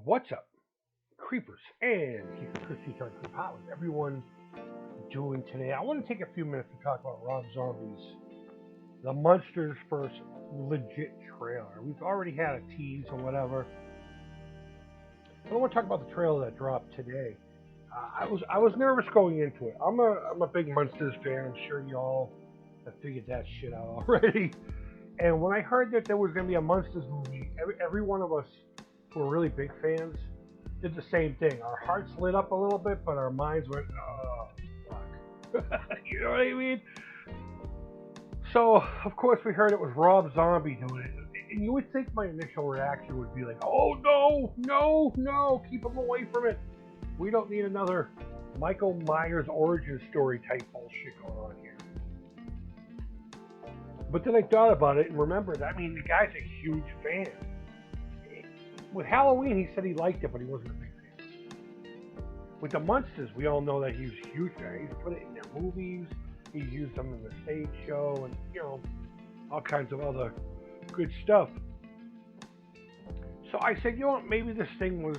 What's up, creepers and keepers, Christy Atari Creep? How is everyone doing today? I want to take a few minutes to talk about Rob Zombie's The Munster's first legit trailer. We've already had a tease or whatever. But I want to talk about the trailer that dropped today. I was nervous going into it. I'm a big Munsters fan. I'm sure y'all have figured that shit out already. And when I heard that there was going to be a Munsters movie, every one of us who are really big fans did the same thing. Our hearts lit up a little bit, but our minds went, oh, fuck. You know what I mean? So, of course, we heard it was Rob Zombie doing it. And you would think my initial reaction would be like, oh, no, no, no, keep him away from it. We don't need another Michael Myers origin story type bullshit going on here. But then I thought about it and remembered, I mean, the guy's a huge fan. With Halloween, he said he liked it, but he wasn't a big fan. With the Munsters, we all know that he was a huge fan. He's put it in their movies, he's used them in the stage show, and, you know, all kinds of other good stuff. So I said, you know what, maybe this thing was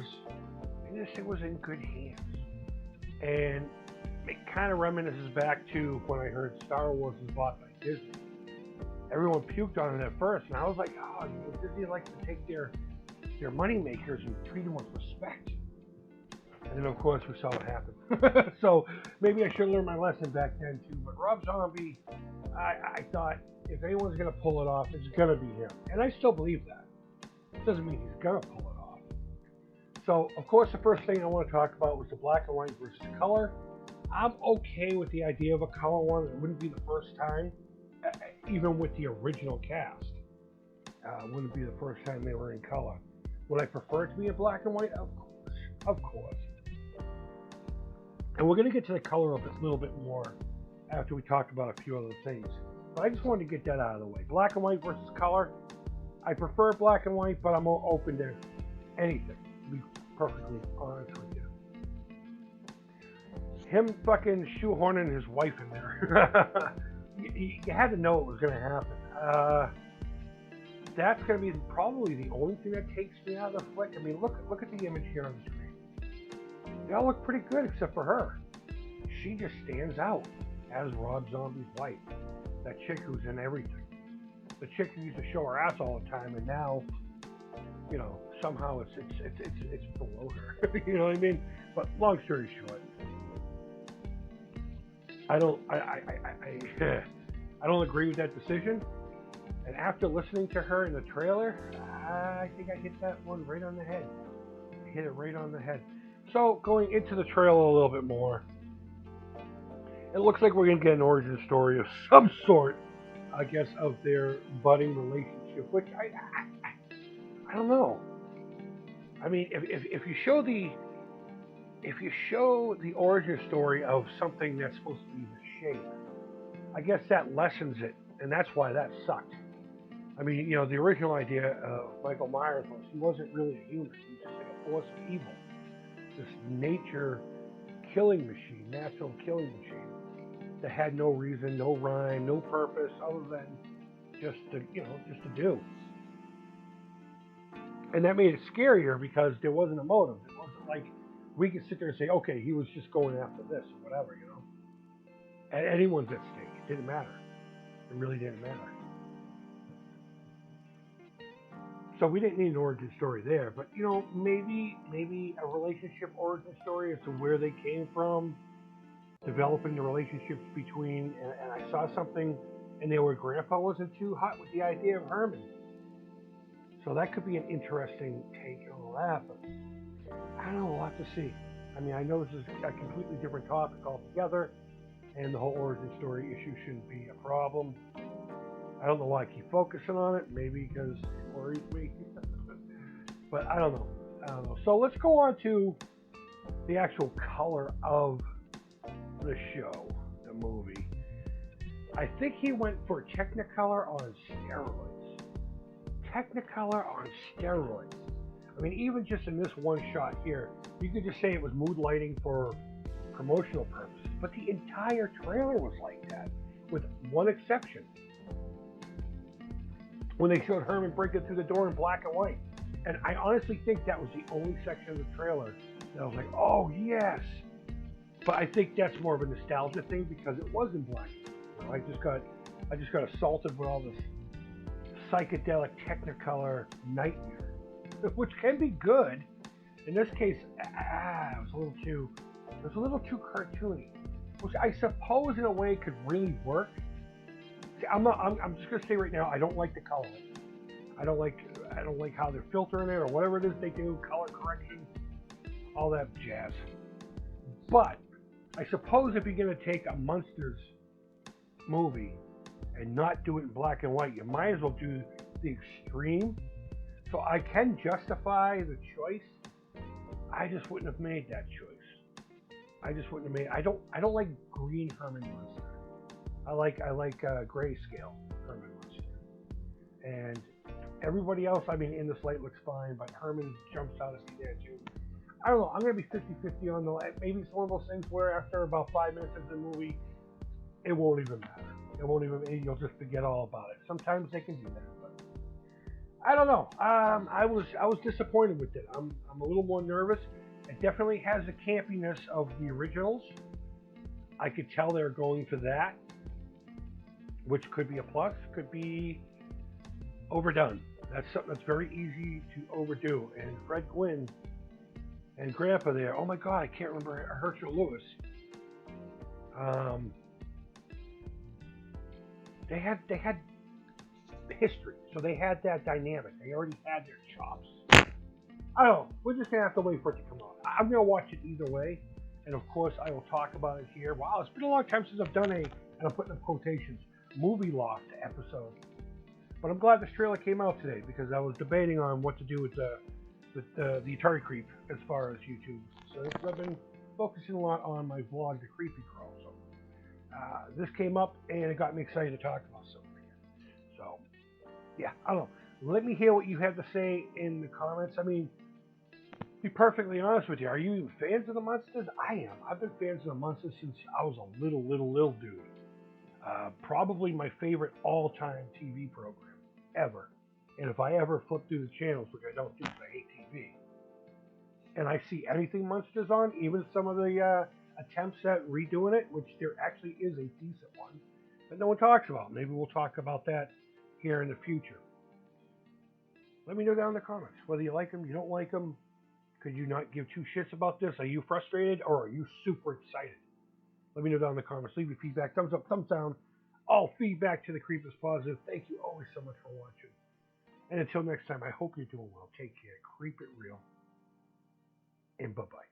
in good hands. And it kind of reminisces back to when I heard Star Wars was bought by Disney. Everyone puked on it at first, and I was like, oh, you know, Disney likes to take their money makers and treat them with respect. And then, of course, we saw what happened. So maybe I should learn my lesson back then, too. But Rob Zombie, I thought, if anyone's going to pull it off, it's going to be him. And I still believe that. It doesn't mean he's going to pull it off. So, of course, the first thing I want to talk about was the black and white versus color. I'm okay with the idea of a color one. It wouldn't be the first time, even with the original cast. Wouldn't be the first time they were in color. Would I prefer it to be in black and white? Of course. And we're going to get to the color of this a little bit more after we talk about a few other things. But I just wanted to get that out of the way. Black and white versus color. I prefer black and white, but I'm open to anything, to be perfectly honest with you. Him fucking shoehorning his wife in there. you had to know it was going to happen. That's going to be probably the only thing that takes me out of the flick. I mean, look at the image here on the screen. They all look pretty good except for her. She just stands out as Rob Zombie's wife. That chick who's in everything. The chick who used to show her ass all the time, and now, you know, somehow it's below her. You know what I mean? But long story short, I don't agree with that decision. And after listening to her in the trailer, I think I hit that one right on the head. I hit it right on the head. So, going into the trailer a little bit more, it looks like we're going to get an origin story of some sort, I guess, of their budding relationship, which I don't know. I mean, if you show the origin story of something that's supposed to be the shape, I guess that lessens it, and that's why that sucked. I mean, you know, the original idea of Michael Myers was he wasn't really a human. He was just like a force of evil. This nature killing machine, natural killing machine that had no reason, no rhyme, no purpose other than just to do. And that made it scarier because there wasn't a motive. It wasn't like we could sit there and say, okay, he was just going after this or whatever, you know. And anyone's at stake. It didn't matter. It really didn't matter. So we didn't need an origin story there, but you know, maybe a relationship origin story as to where they came from, developing the relationships between. And I saw something in there where Grandpa wasn't too hot with the idea of Herman, so that could be an interesting take on all that. But I don't know, we'll have to see. I mean, I know this is a completely different topic altogether, and the whole origin story issue shouldn't be a problem. I don't know why I keep focusing on it. Maybe because it worries me. But I don't know. So let's go on to the actual color of the show, the movie. I think he went for Technicolor on steroids. Technicolor on steroids. I mean, even just in this one shot here, you could just say it was mood lighting for promotional purposes. But the entire trailer was like that, with one exception. When they showed Herman breaking through the door in black and white. And I honestly think that was the only section of the trailer that I was like, oh yes. But I think that's more of a nostalgia thing because it was in black. You know, I just got assaulted with all this psychedelic Technicolor nightmare, which can be good. In this case, it was a little too cartoony, which I suppose in a way could really work. See, I'm just gonna say right now, I don't like the color. I don't like how they're filtering it or whatever it is they do, color correction, all that jazz. But I suppose if you're gonna take a Munsters movie and not do it in black and white, you might as well do the extreme. So I can justify the choice. I just wouldn't have made that choice. I just wouldn't have made. I don't like green Herman Munster. I like grayscale Herman Munster. And everybody else, I mean, in the slate looks fine, but Herman jumps out at me there too. I don't know. I'm gonna be 50-50 on the. Maybe it's one of those things where after about 5 minutes of the movie, it won't even matter. It won't even. You'll just forget all about it. Sometimes they can do that, but I don't know. I was disappointed with it. I'm a little more nervous. It definitely has the campiness of the originals. I could tell they're going for that, which could be a plus. Could be overdone. That's something that's very easy to overdo. And Fred Gwynn and Grandpa there. Oh my God, I can't remember Herschel Lewis. They had history, so they had that dynamic. They already had their chops. I don't know. We're just gonna have to wait for it to come out. I'm gonna watch it either way, and of course I will talk about it here. Wow, it's been a long time since I've done and I'm putting in quotations, movie Loft episode. But I'm glad this trailer came out today because I was debating on what to do with the Atari Creep as far as YouTube. So I've been focusing a lot on my vlog, The Creepy Crawl. So this came up and it got me excited to talk about something again. So yeah, I don't know. Let me hear what you have to say in the comments. I mean, to be perfectly honest with you, are you even fans of the Munsters? I am. I've been fans of the Munsters since I was a little dude. Probably my favorite all-time TV program ever. And if I ever flip through the channels, which I don't do because I hate TV, and I see anything Munsters on, even some of the attempts at redoing it, which there actually is a decent one that no one talks about. Maybe we'll talk about that here in the future. Let me know down in the comments whether you like them, you don't like them. Could you not give two shits about this? Are you frustrated or are you super excited? Let me know down in the comments. Leave your feedback. Thumbs up, thumbs down. All feedback to the Creep is positive. Thank you always so much for watching. And until next time, I hope you're doing well. Take care. Creep it real. And bye-bye.